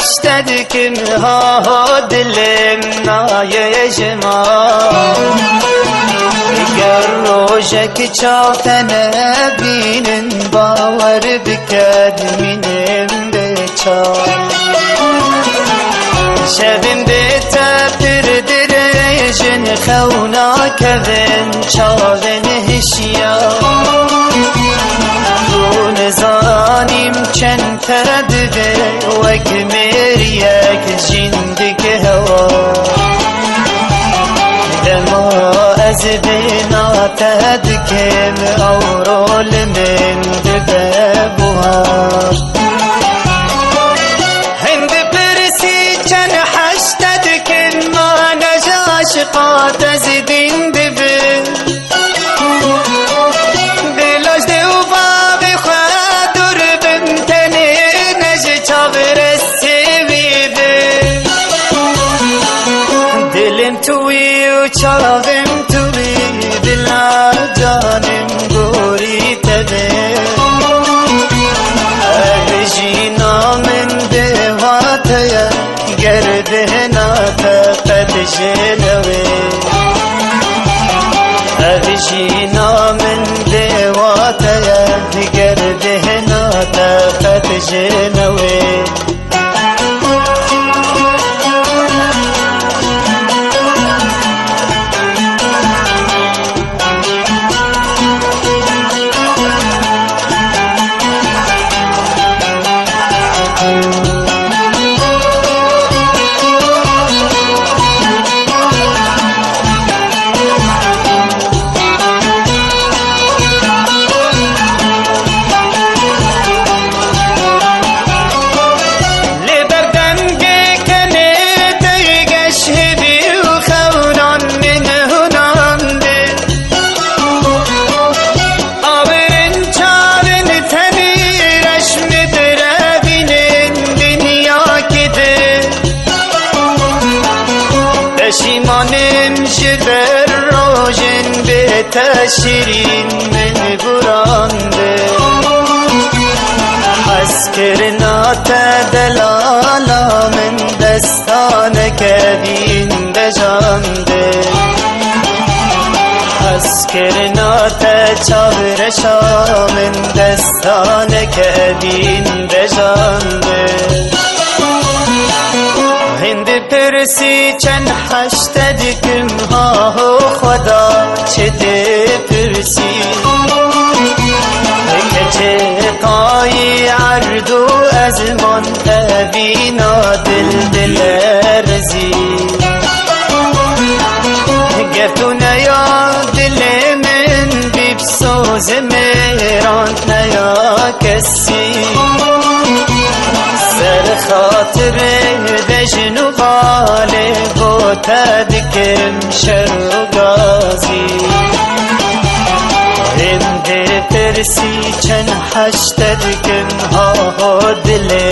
حشتدكم ها دلم نایجما گر روژک چاوتنه بینن باور بکد منم بچار شبم بتپر درجن خونا کذن چاون هشیا نزانیم چند تردده وک میریک جندگ هوا دما از بنا تدکم اورول من دبوها هند پرسی چند حشتدکم ما نجاش قات از دین دبه توی و چاوم توی دلا جانم گوری تبه جینا من دواتیا گرده ناتا قد جلوه جینا من دواتیا گرده ناتا قد جلوه شیمانم جبر روژن به تشرین من برانده حس کرنا تدلالا من دستان کبین بجانده حس کرنا تچابرشا من دستان کبین بجانده هند پرسی چند حشتدکم ها خدا چه پرسی که قای عردو از من ابینا دل رزی گفتو نیا دل من بیبسوز میران نیا کسی سر خاطر دجن و غالب و تدکم شر و غازی هند پرسی چند حشتدکم ها دل